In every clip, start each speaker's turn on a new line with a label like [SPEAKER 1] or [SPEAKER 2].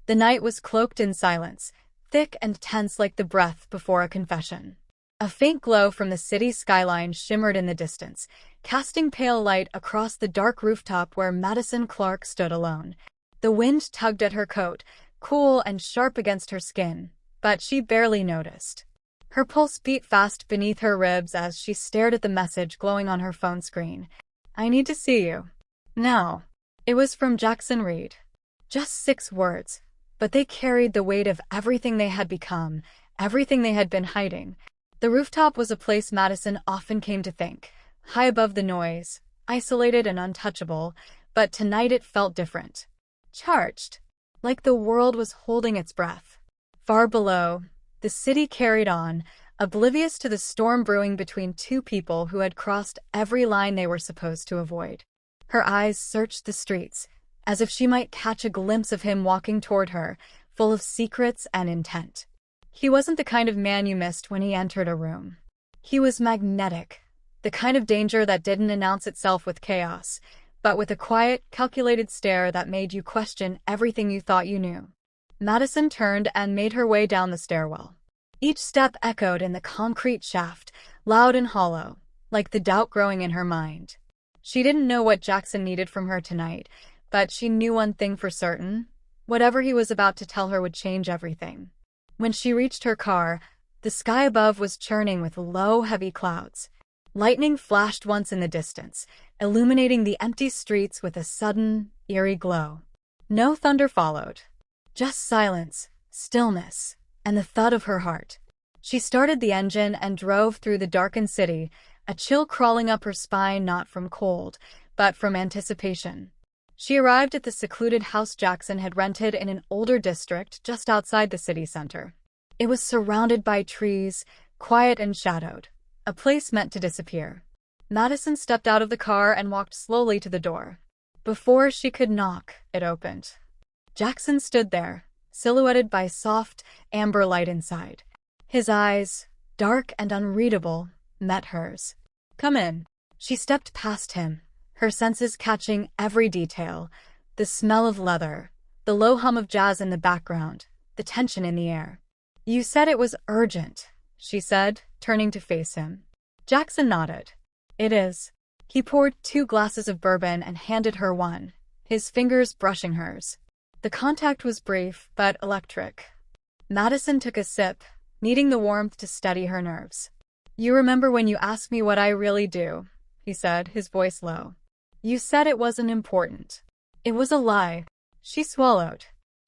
[SPEAKER 1] The night was cloaked in silence, thick and tense like the breath before a confession. A faint glow from the city skyline shimmered in the distance, casting pale light across the dark rooftop where Madison Clark stood alone. The wind tugged at her coat, cool and sharp against her skin, but she barely noticed. Her pulse beat fast beneath her ribs as she stared at the message glowing on her phone screen. "I need to see you. Now." It was from Jackson Reed. Just 6 words, but they carried the weight of everything they had become, everything they had been hiding. The rooftop was a place Madison often came to think, high above the noise, isolated and untouchable, but tonight it felt different. Charged, like the world was holding its breath. Far below, the city carried on, oblivious to the storm brewing between two people who had crossed every line they were supposed to avoid. Her eyes searched the streets, as if she might catch a glimpse of him walking toward her, full of secrets and intent. He wasn't the kind of man you missed when he entered a room. He was magnetic, the kind of danger that didn't announce itself with chaos, but with a quiet, calculated stare that made you question everything you thought you knew. Madison turned and made her way down the stairwell. Each step echoed in the concrete shaft, loud and hollow, like the doubt growing in her mind. She didn't know what Jackson needed from her tonight, but she knew one thing for certain: whatever he was about to tell her would change everything. When she reached her car, the sky above was churning with low, heavy clouds. Lightning flashed once in the distance, illuminating the empty streets with a sudden, eerie glow. No thunder followed. Just silence, stillness, and the thud of her heart. She started the engine and drove through the darkened city, a chill crawling up her spine not from cold, but from anticipation. She arrived at the secluded house Jackson had rented in an older district just outside the city center. It was surrounded by trees, quiet and shadowed, a place meant to disappear. Madison stepped out of the car and walked slowly to the door. Before she could knock, it opened. Jackson stood there, silhouetted by soft, amber light inside. His eyes, dark and unreadable, met hers. "Come in." She stepped past him, her senses catching every detail: the smell of leather, the low hum of jazz in the background, the tension in the air. "You said it was urgent," she said, turning to face him. Jackson nodded. "It is." He poured 2 glasses of bourbon and handed her one, his fingers brushing hers. The contact was brief, but electric. Madison took a sip, needing the warmth to steady her nerves. "You remember when you asked me what I really do?" he said, his voice low. "You said it wasn't important." "It was a lie." She swallowed.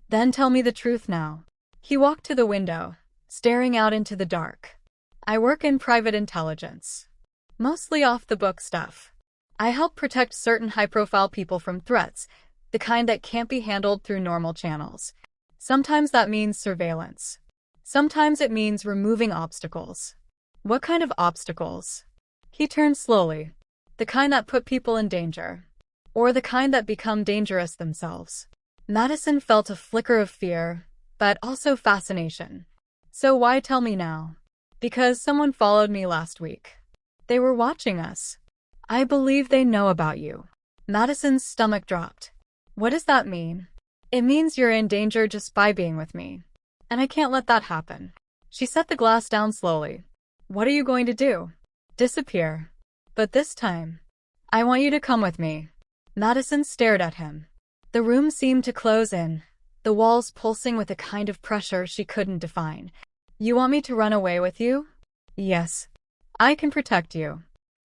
[SPEAKER 1] "Then tell me the truth now." He walked to the window, staring out into the dark. "I work in private intelligence. Mostly off-the-book stuff. I help protect certain high-profile people from threats, the kind that can't be handled through normal channels. Sometimes that means surveillance. Sometimes it means removing obstacles." "What kind of obstacles?" He turned slowly. "The kind that put people in danger. Or the kind that become dangerous themselves." Madison felt a flicker of fear, but also fascination. "So why tell me now?" "Because someone followed me last week. They were watching us. I believe they know about you." Madison's stomach dropped. "What does that mean?" "It means you're in danger just by being with me. And I can't let that happen." She set the glass down slowly. "What are you going to do?" "Disappear. But this time, I want you to come with me." Madison stared at him. The room seemed to close in, the walls pulsing with a kind of pressure she couldn't define. "You want me to run away with you?" "Yes. I can protect you.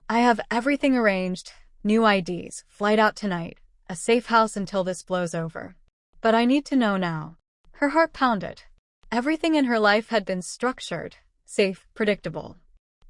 [SPEAKER 1] I have everything arranged, new IDs, flight out tonight, a safe house until this blows over. But I need to know now." Her heart pounded. Everything in her life had been structured, safe, predictable.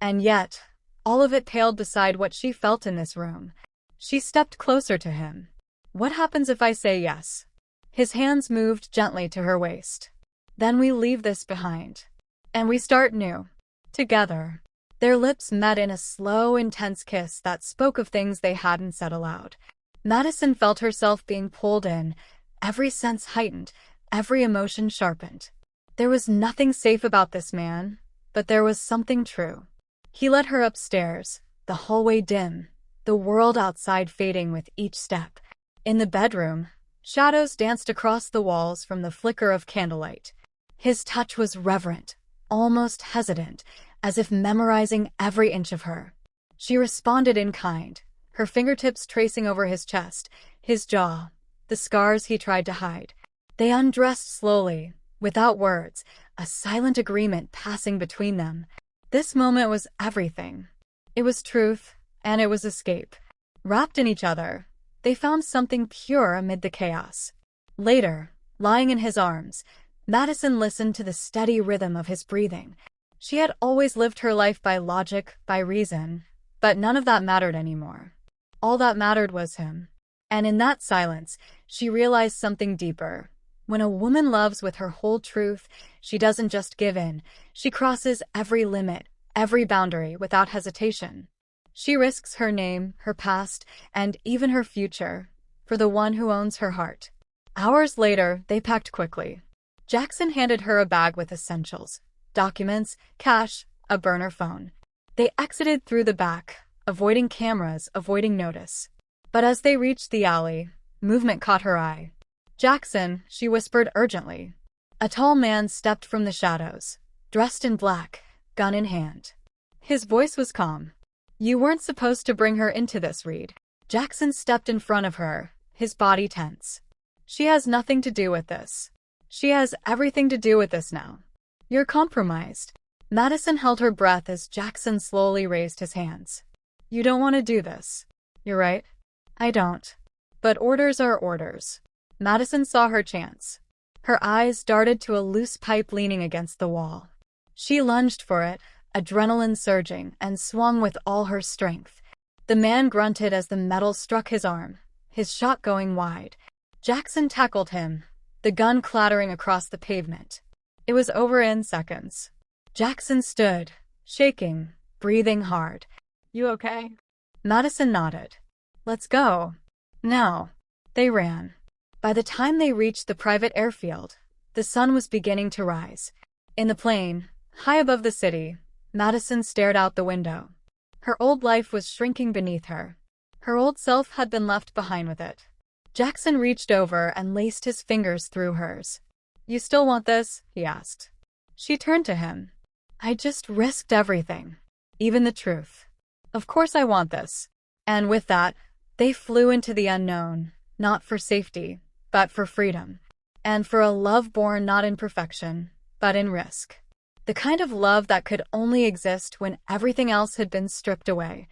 [SPEAKER 1] And yet, all of it paled beside what she felt in this room. She stepped closer to him. "What happens if I say yes?" His hands moved gently to her waist. "Then we leave this behind. And we start new. Together." Their lips met in a slow, intense kiss that spoke of things they hadn't said aloud. Madison felt herself being pulled in, every sense heightened, every emotion sharpened. There was nothing safe about this man, but there was something true. He led her upstairs, the hallway dim, the world outside fading with each step. In the bedroom, Shadows danced across the walls from the flicker of candlelight. His touch was reverent, almost hesitant, as if memorizing every inch of her. She responded in kind, her fingertips tracing over his chest, his jaw, the scars he tried to hide. They undressed slowly, without words, a silent agreement passing between them. This moment was everything. It was truth, and it was escape. Wrapped in each other, they found something pure amid the chaos. Later, lying in his arms, Madison listened to the steady rhythm of his breathing. She had always lived her life by logic, by reason, but none of that mattered anymore. All that mattered was him. And in that silence, she realized something deeper. When a woman loves with her whole truth, she doesn't just give in. She crosses every limit, every boundary without hesitation. She risks her name, her past, and even her future for the one who owns her heart. Hours later, they packed quickly. Jackson handed her a bag with essentials, documents, cash, a burner phone. They exited through the back, avoiding cameras, avoiding notice. But as they reached the alley, movement caught her eye. "Jackson," she whispered urgently. A tall man stepped from the shadows, dressed in black, gun in hand. His voice was calm. "You weren't supposed to bring her into this, Reed." Jackson stepped in front of her, his body tense. "She has nothing to do with this. She has everything to do with this now. You're compromised." Madison held her breath as Jackson slowly raised his hands. "You don't want to do this. You're right. I don't. But orders are orders." Madison saw her chance. Her eyes darted to a loose pipe leaning against the wall. She lunged for it, adrenaline surging, and swung with all her strength. The man grunted as the metal struck his arm, his shot going wide. Jackson tackled him, the gun clattering across the pavement. It was over in seconds. Jackson stood, shaking, breathing hard. "You okay?" Madison nodded. "Let's go. Now." They ran. By the time they reached the private airfield, the sun was beginning to rise. In the plane, high above the city, Madison stared out the window. Her old life was shrinking beneath her. Her old self had been left behind with it. Jackson reached over and laced his fingers through hers. "You still want this?" he asked. She turned to him. "I just risked everything. Even the truth. Of course I want this." And with that, they flew into the unknown, not for safety, but for freedom. And for a love born not in perfection, but in risk. The kind of love that could only exist when everything else had been stripped away.